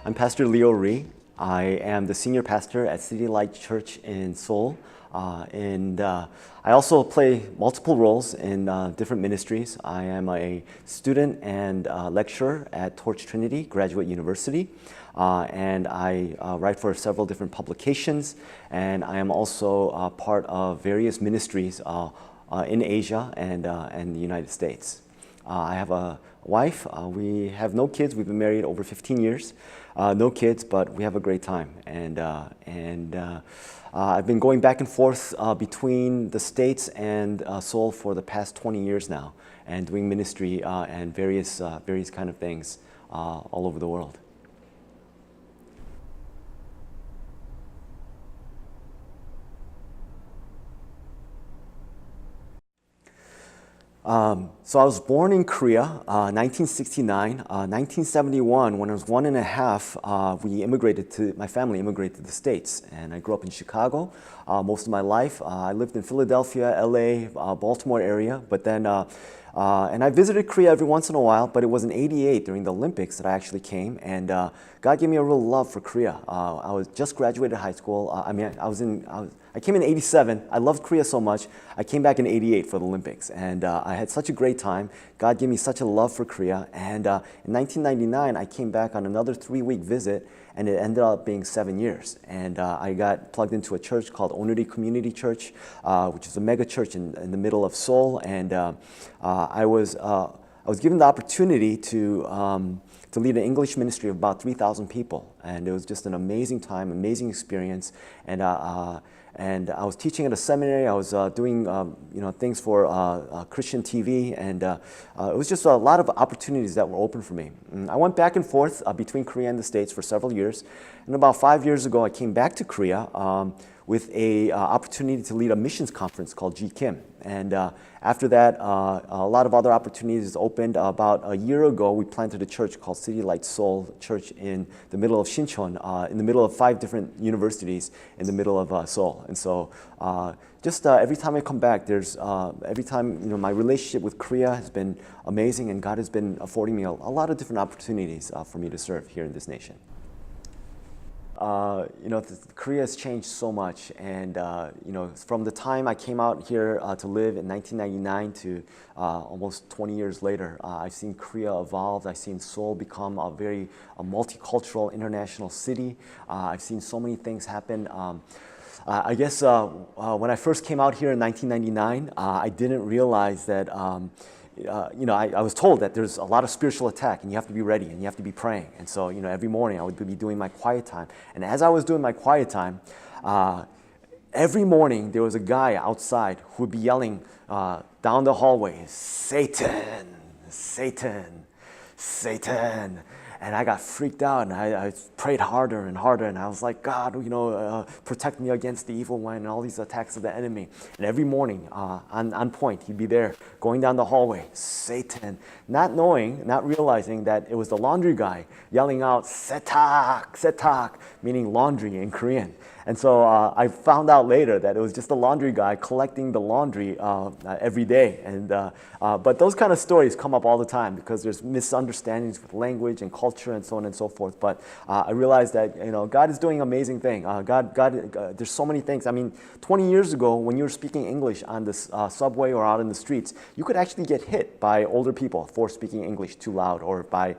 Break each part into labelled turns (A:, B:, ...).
A: I'm Pastor Leo Rhee. I am the senior pastor at City Light Church in Seoul. I also play multiple roles in different ministries. I am a student and lecturer at Torch Trinity Graduate University. And I write for several different publications. And I am also part of various ministries in Asia and the United States. I have a wife. We have no kids. We've been married over 15 years. No kids, but we have a great time. I've been going back and forth between the States and Seoul for the past 20 years now, and doing ministry and various kind of things all over the world. So I was born in Korea, 1969. 1971, when I was 1.5, my family immigrated to the States, and I grew up in Chicago most of my life. I lived in Philadelphia, LA, Baltimore area, but then and I visited Korea every once in a while, but it was in '88 during the Olympics that I actually came, and God gave me a real love for Korea. I was just graduated high school. I came in '87. I loved Korea so much. I came back in '88 for the Olympics, and I had such a great time. God gave me such a love for Korea, and in 1999, I came back on another 3-week visit, and it ended up being 7 years. And I got plugged into a church called Onuri Community Church, which is a mega church in the middle of Seoul, and I was given the opportunity to lead an English ministry of about 3,000 people, and it was just an amazing time, amazing experience. And I was teaching at a seminary. I was doing things for Christian TV, and it was just a lot of opportunities that were open for me. I went back and forth between Korea and the States for several years, and about 5 years ago, I came back to Korea with a opportunity to lead a missions conference called G Kim. And after that, a lot of other opportunities opened. About a year ago, we planted a church called City Light Seoul Church in the middle of Sinchon, in the middle of 5 different universities in the middle of Seoul. And so every time I come back, every time, my relationship with Korea has been amazing, and God has been affording me a lot of different opportunities for me to serve here in this nation. Korea has changed so much, and from the time I came out here to live in 1999 to almost 20 years later, I've seen Korea evolve. I've seen Seoul become a very multicultural international city. I've seen so many things happen. I guess when I first came out here in 1999, I didn't realize that I was told that there's a lot of spiritual attack, and you have to be ready, and you have to be praying. And so, every morning I would be doing my quiet time. And as I was doing my quiet time, every morning there was a guy outside who would be yelling down the hallway, "Satan, Satan, Satan." And I got freaked out, and I prayed harder and harder, and I was like, God, protect me against the evil one and all these attacks of the enemy. And every morning, on point, he'd be there, going down the hallway, "Satan," not realizing that it was the laundry guy yelling out, "Setak, Setak," meaning laundry in Korean. And so I found out later that it was just the laundry guy collecting the laundry every day. But those kind of stories come up all the time because there's misunderstandings with language and culture and so on and so forth. But I realized that God is doing amazing things. There's so many things. I mean, 20 years ago, when you were speaking English on the subway or out in the streets, you could actually get hit by older people for speaking English too loud or by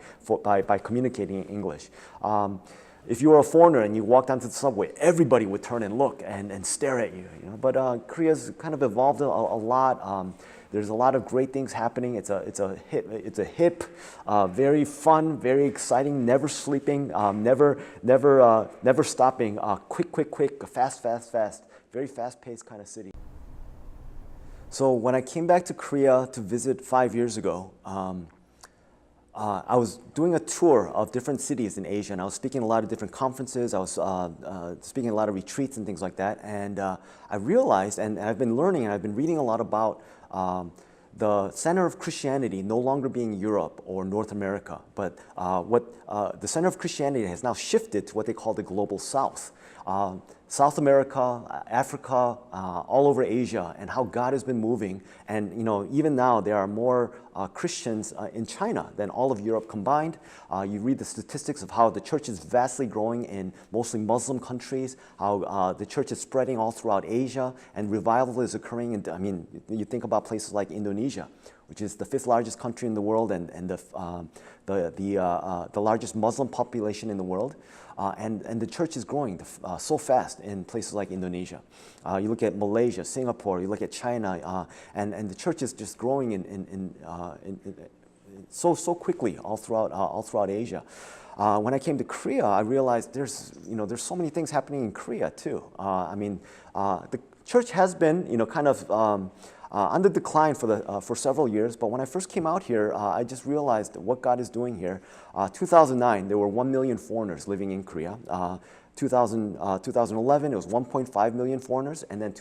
A: communicating in English. If you were a foreigner and you walked onto the subway, everybody would turn and look and stare at you. But Korea's kind of evolved a lot. There's a lot of great things happening. It's a hip, very fun, very exciting, never sleeping, never stopping, quick, fast, very fast-paced kind of city. So when I came back to Korea to visit 5 years ago, I was doing a tour of different cities in Asia, and I was speaking at a lot of different conferences. I was speaking at a lot of retreats and things like that. And I realized, and I've been learning, and I've been reading a lot about the center of Christianity no longer being Europe or North America, but the center of Christianity has now shifted to what they call the global South. South America, Africa, all over Asia, and how God has been moving. And even now there are more Christians in China than all of Europe combined. You read the statistics of how the church is vastly growing in mostly Muslim countries, how the church is spreading all throughout Asia, and revival is occurring. And you think about places like Indonesia, which is the 5th largest country in the world and the largest Muslim population in the world. And the church is growing so fast in places like Indonesia. You look at Malaysia, Singapore, you look at China, and the church is just growing so quickly all throughout Asia. When I came to Korea, I realized there's so many things happening in Korea too. The church has been kind of on the decline for several years, but when I first came out here, I just realized what God is doing here. 2009, there were 1 million foreigners living in Korea. 2011, it was 1.5 million foreigners, and then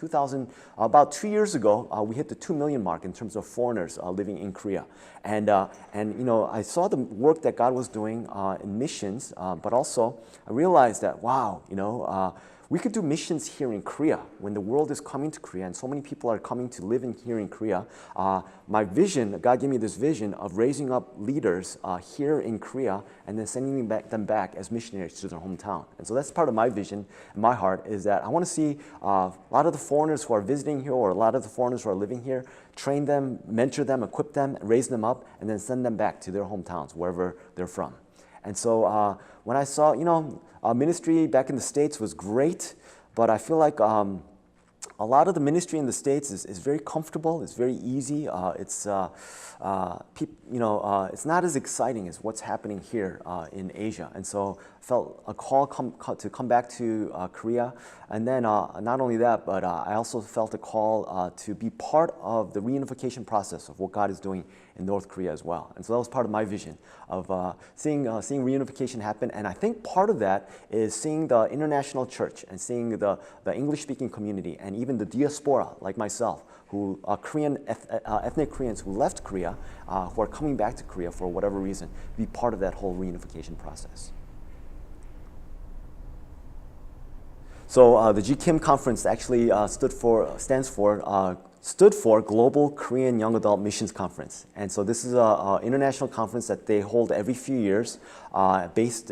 A: about 2 years ago, we hit the 2 million mark in terms of foreigners living in Korea. And I saw the work that God was doing in missions, but also I realized that wow, we could do missions here in Korea when the world is coming to Korea and so many people are coming to live here in Korea. My vision, God gave me this vision of raising up leaders here in Korea and then sending them back as missionaries to their hometown. And so that's part of my vision in my heart, is that I want to see a lot of the foreigners who are visiting here, or a lot of the foreigners who are living here, train them, mentor them, equip them, raise them up, and then send them back to their hometowns, wherever they're from. And so when I saw, ministry back in the States was great, but I feel like a lot of the ministry in the States is very comfortable, it's very easy, it's not as exciting as what's happening here in Asia. And so I felt a call to come back to Korea. And then not only that, but I also felt a call to be part of the reunification process of what God is doing in North Korea as well. And so that was part of my vision of seeing reunification happen. And I think part of that is seeing the international church and seeing the English-speaking community and even the diaspora like myself, who are ethnic Koreans who left Korea, who are coming back to Korea for whatever reason, be part of that whole reunification process. So the GKIM conference actually stood for Global Korean Young Adult Missions Conference. And so this is an international conference that they hold every few years, based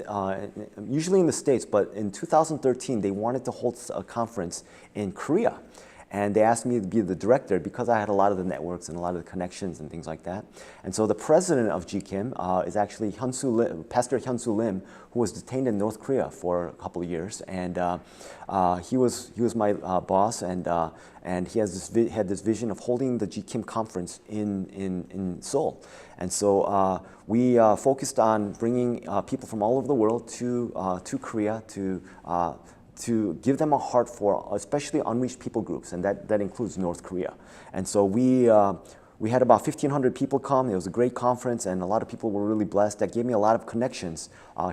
A: usually in the States, but in 2013 they wanted to hold a conference in Korea. And they asked me to be the director because I had a lot of the networks and a lot of the connections and things like that. And so the president of GKIM is actually Pastor Hyun-Soo Lim, who was detained in North Korea for a couple of years. And he was my boss, and he had this vision of holding the GKIM conference in Seoul. And so we focused on bringing people from all over the world to Korea to give them a heart for especially unreached people groups, and that includes North Korea. And so we had about 1,500 people come. It was a great conference, and a lot of people were really blessed. That gave me a lot of connections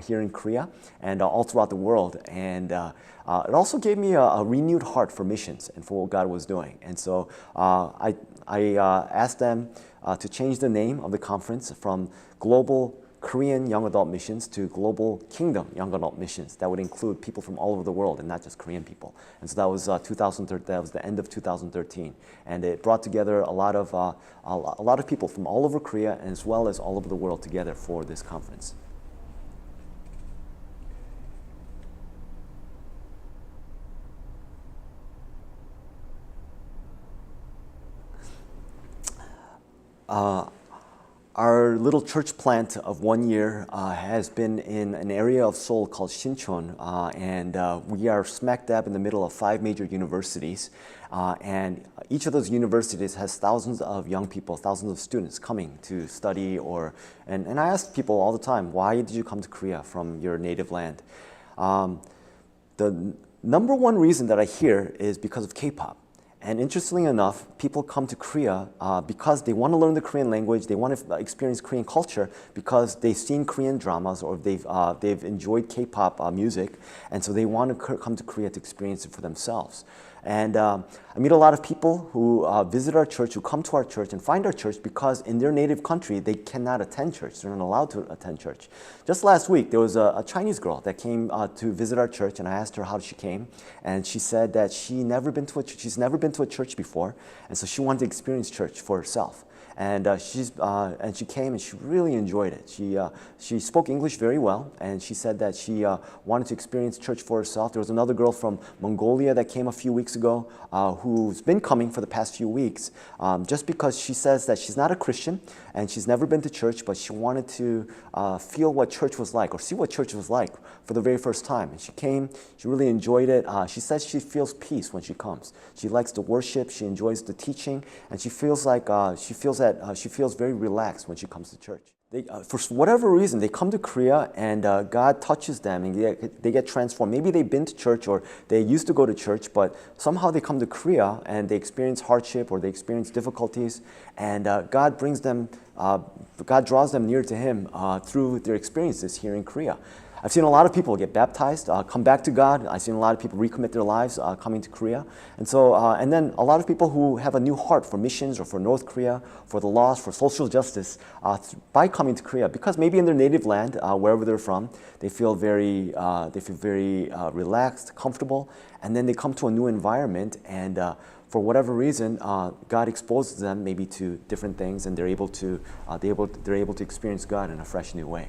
A: here in Korea and all throughout the world. And it also gave me a renewed heart for missions and for what God was doing. And so I asked them to change the name of the conference from Global Korean Young Adult Missions to Global Kingdom Young Adult Missions. That would include people from all over the world and not just Korean people. And so that was 2013. That was the end of 2013, and it brought together a lot of people from all over Korea as well as all over the world together for this conference. Our little church plant of 1 year has been in an area of Seoul called Sinchon, and we are smack dab in the middle of 5 major universities, and each of those universities has thousands of young people, thousands of students coming to study. And I ask people all the time, why did you come to Korea from your native land? The number one reason that I hear is because of K-pop. And interestingly enough, people come to Korea because they want to learn the Korean language, they want to experience Korean culture because they've seen Korean dramas or they've enjoyed K-pop music, and so they want to come to Korea to experience it for themselves. And I meet a lot of people who visit our church, who come to our church and find our church because in their native country they cannot attend church. They're not allowed to attend church. Just last week there was a Chinese girl that came to visit our church, and I asked her how she came, and she said that she's never been to a church before, and so she wanted to experience church for herself. And she came and she really enjoyed it. She spoke English very well, and she said that she wanted to experience church for herself. There was another girl from Mongolia that came a few weeks ago who's been coming for the past few weeks just because she says that she's not a Christian and she's never been to church, but she wanted to feel what church was like or see what church was like for the very first time. And she came, she really enjoyed it. She says she feels peace when she comes. She likes to worship, she enjoys the teaching, and she feels like she feels very relaxed when she comes to church. For whatever reason, they come to Korea and God touches them and they get transformed. Maybe they've been to church or they used to go to church, but somehow they come to Korea and they experience hardship or they experience difficulties, and God draws them near to Him through their experiences here in Korea. I've seen a lot of people get baptized, come back to God. I've seen a lot of people recommit their lives coming to Korea. And so, and then a lot of people who have a new heart for missions or for North Korea, for the lost, for social justice, by coming to Korea, because maybe in their native land, wherever they're from, they feel very relaxed, comfortable, and then they come to a new environment, and for whatever reason, God exposes them maybe to different things, and they're able to experience God in a fresh new way.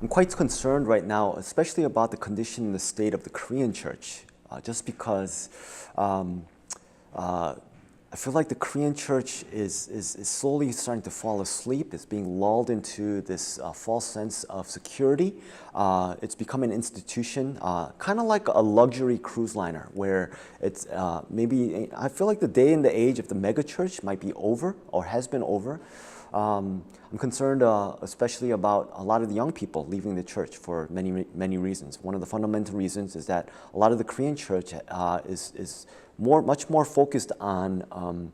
A: I'm quite concerned right now, especially about the condition and the state of the Korean church, just because I feel like the Korean church is slowly starting to fall asleep. It's being lulled into this false sense of security. It's become an institution, kind of like a luxury cruise liner, where it's maybe, I feel like the day and the age of the mega church might be over or has been over. I'm concerned especially about a lot of the young people leaving the church for many reasons. One of the fundamental reasons is that a lot of the Korean church is much more focused on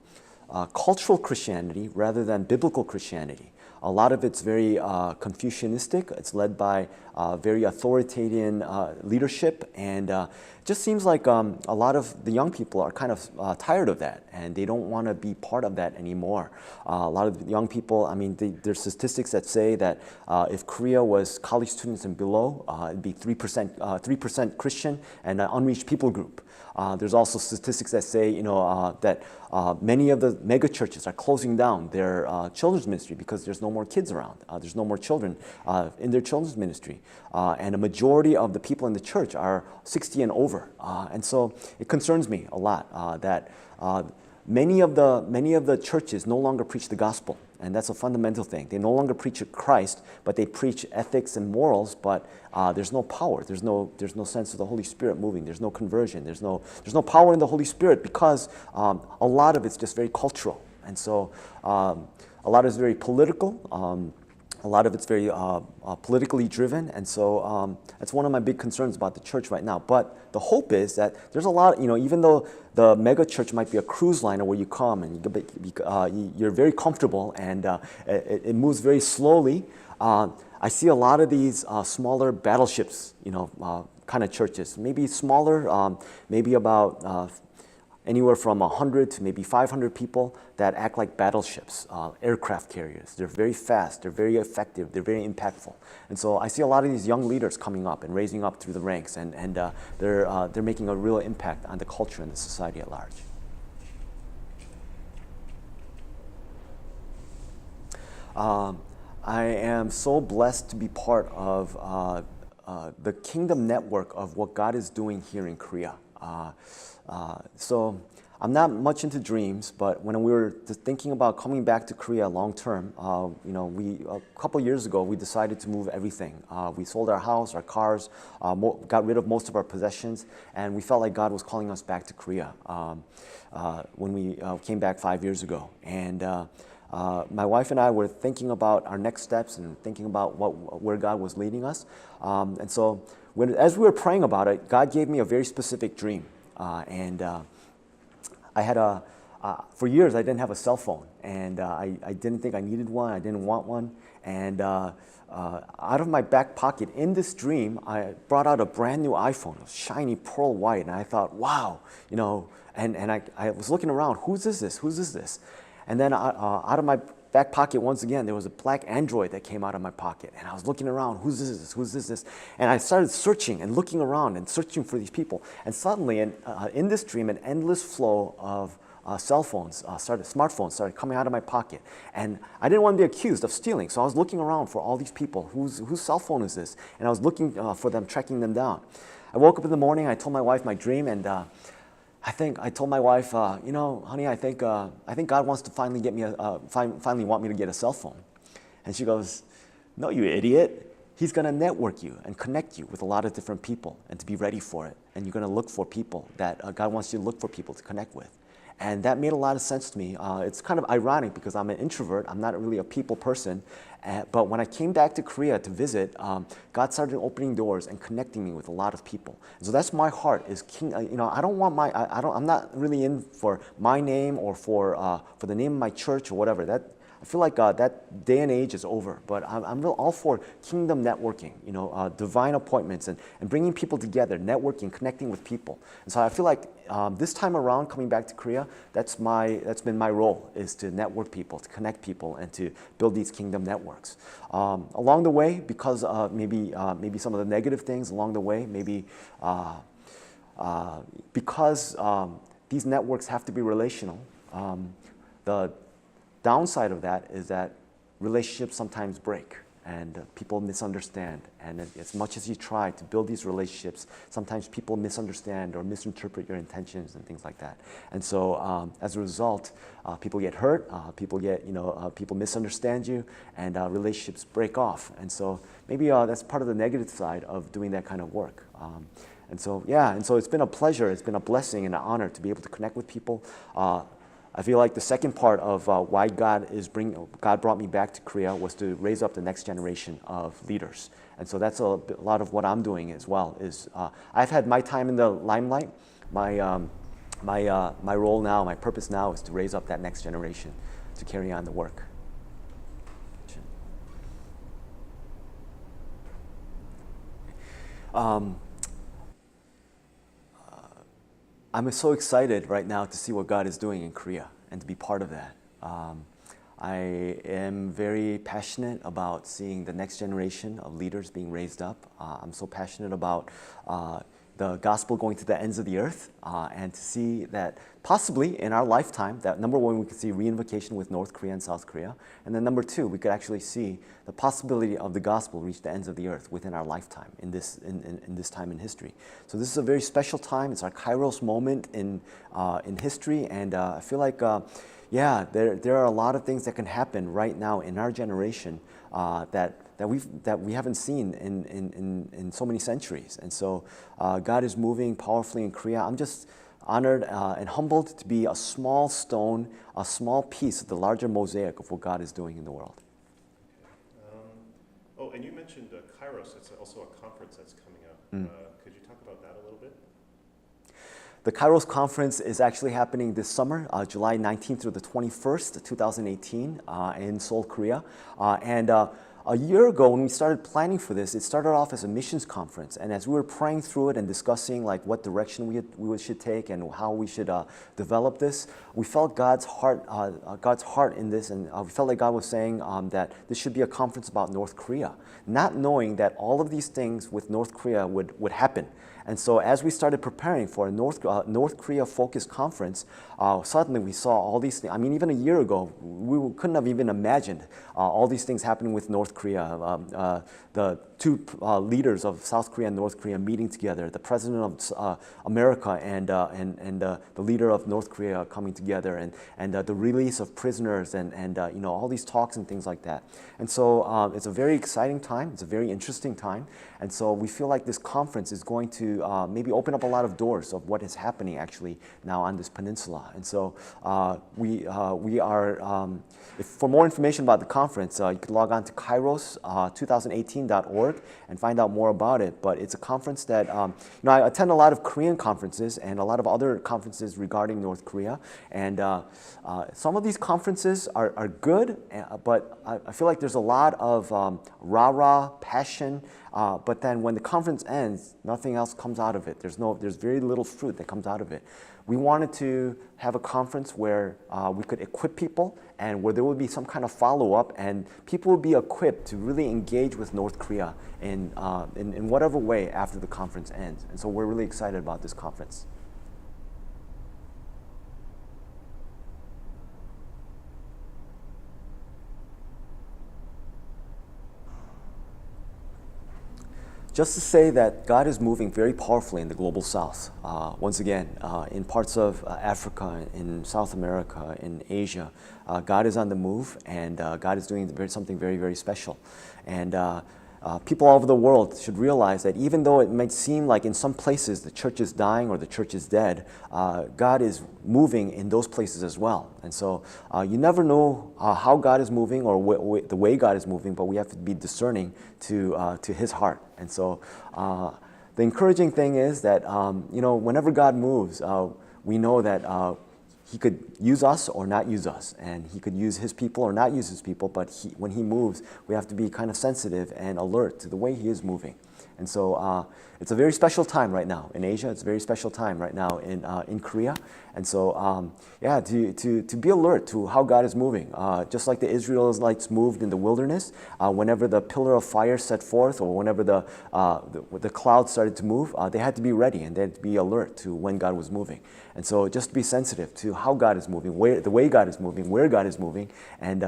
A: cultural Christianity rather than biblical Christianity. A lot of it's very Confucianistic. It's led by very authoritarian leadership, and it just seems like a lot of the young people are kind of tired of that, and they don't want to be part of that anymore. A lot of the young people, I mean, there's statistics that say that if Korea was college students and below, it'd be 3% Christian and an unreached people group. There's also statistics that say, that many of the mega churches are closing down their children's ministry because there's no more kids around. There's no more children in their children's ministry. And a majority of the people in the church are 60 and over. And so it concerns me a lot that many of the churches no longer preach the gospel. And that's a fundamental thing. They no longer preach Christ, but they preach ethics and morals, but there's no power. There's no sense of the Holy Spirit moving. There's no conversion. There's no power in the Holy Spirit because a lot of it's just very cultural. And so a lot is very political. A lot of it's very politically driven, and so that's one of my big concerns about the church right now. But the hope is that there's a lot, even though the mega church might be a cruise liner where you come and you're very comfortable and it moves very slowly, I see a lot of these smaller battleships, kind of churches, maybe smaller, maybe about anywhere from 100 to maybe 500 people that act like battleships, aircraft carriers. They're very fast, they're very effective, they're very impactful. And so I see a lot of these young leaders coming up and raising up through the ranks, and they're making a real impact on the culture and the society at large. I am so blessed to be part of the kingdom network of what God is doing here in Korea. So I'm not much into dreams, but when we were thinking about coming back to Korea long term, a couple years ago we decided to move everything. We sold our house, our cars, got rid of most of our possessions, and we felt like God was calling us back to Korea when we came back 5 years ago. And my wife and I were thinking about our next steps and thinking about where God was leading us. And so as we were praying about it, God gave me a very specific dream. I had for years I didn't have a cell phone, and I didn't think I needed one. I didn't want one, and out of my back pocket in this dream, I brought out a brand new iPhone, it was shiny pearl white, and I thought, wow, you know, and I was looking around, whose is this? Whose is this? And then out of my back pocket, once again, there was a black Android that came out of my pocket, and I was looking around, who's this? Who's this? And I started searching and looking around and searching for these people, and suddenly, in this dream, an endless flow of smartphones started coming out of my pocket, and I didn't want to be accused of stealing, so I was looking around for all these people. Whose cell phone is this? And I was looking for them, tracking them down. I woke up in the morning, I told my wife my dream, and I told my wife, you know, honey, I think God wants to finally finally want me to get a cell phone. And she goes, no, you idiot. He's going to network you and connect you with a lot of different people, and to be ready for it. And you're going to look for people that God wants you to look for people to connect with. And that made a lot of sense to me. It's kind of ironic because I'm an introvert. I'm not really a people person. But when I came back to Korea to visit, God started opening doors and connecting me with a lot of people. And so that's my heart. Is you know, I don't want I'm not really in for my name or for the name of my church or whatever. I feel like that day and age is over, but I'm all for kingdom networking, you know, divine appointments and bringing people together, networking, connecting with people. And so I feel like this time around, coming back to Korea, that's been my role, is to network people, to connect people, and to build these kingdom networks. Along the way, because maybe some of the negative things along the way, maybe because these networks have to be relational, the downside of that is that relationships sometimes break and people misunderstand. And as much as you try to build these relationships, sometimes people misunderstand or misinterpret your intentions and things like that. And so as a result, people get hurt, people misunderstand you, and relationships break off. And so maybe that's part of the negative side of doing that kind of work. And so it's been a pleasure, it's been a blessing and an honor to be able to connect with people. I feel like the second part of why God brought me back to Korea was to raise up the next generation of leaders. And so that's a lot of what I'm doing as well. I've had my time in the limelight. My role now, my purpose now, is to raise up that next generation to carry on the work. I'm so excited right now to see what God is doing in Korea and to be part of that. I am very passionate about seeing the next generation of leaders being raised up. I'm so passionate about the gospel going to the ends of the earth, and to see that possibly in our lifetime, that number one, we could see reunification with North Korea and South Korea, and then number two, we could actually see the possibility of the gospel reach the ends of the earth within our lifetime in this time in history. So this is a very special time. It's our Kairos moment in history, and I feel like there are a lot of things that can happen right now in our generation that we haven't seen in so many centuries. And so God is moving powerfully in Korea. I'm just honored and humbled to be a small stone, a small piece of the larger mosaic of what God is doing in the world.
B: And you mentioned Kairos. It's also a conference that's coming up. Could you talk about that a little bit?
A: The Kairos Conference is actually happening this summer, July 19th through the 21st, 2018, in Seoul, Korea. And a year ago, when we started planning for this, it started off as a missions conference. And as we were praying through it and discussing like what direction we should take and how we should develop this, we felt God's heart in this, and we felt like God was saying that this should be a conference about North Korea, not knowing that all of these things with North Korea would happen. And so as we started preparing for a North Korea-focused conference, suddenly we saw all these things. I mean, even a year ago, we couldn't have even imagined all these things happening with North Korea. The two leaders of South Korea and North Korea meeting together, the president of America and the leader of North Korea coming together, and the release of prisoners and all these talks and things like that. And so it's a very exciting time. It's a very interesting time. And so we feel like this conference is going to maybe open up a lot of doors of what is happening actually now on this peninsula. And so we are, for more information about the conference, you can log on to kairos2018.org. work and find out more about it. But it's a conference that, I attend a lot of Korean conferences and a lot of other conferences regarding North Korea. And some of these conferences are good, but I feel like there's a lot of rah-rah, passion, but then when the conference ends, nothing else comes out of it. There's very little fruit that comes out of it. We wanted to have a conference where we could equip people and where there would be some kind of follow-up and people would be equipped to really engage with North Korea in whatever way after the conference ends. And so we're really excited about this conference. Just to say that God is moving very powerfully in the global south. Once again, in parts of Africa, in South America, in Asia, God is on the move and God is doing something very, very special. And people all over the world should realize that even though it might seem like in some places the church is dying or the church is dead, God is moving in those places as well. And so you never know how God is moving or the way God is moving, but we have to be discerning to His heart. And so the encouraging thing is that whenever God moves, we know that He could use us or not use us, and He could use His people or not use His people, but when He moves, we have to be kind of sensitive and alert to the way He is moving. And so it's a very special time right now in Asia. It's a very special time right now in Korea. And so, to be alert to how God is moving. Just like the Israelites moved in the wilderness, whenever the pillar of fire set forth or whenever the cloud started to move, they had to be ready and they had to be alert to when God was moving. And so just be sensitive to how God is moving, the way God is moving, where God is moving, and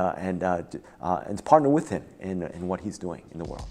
A: partner with Him in what He's doing in the world.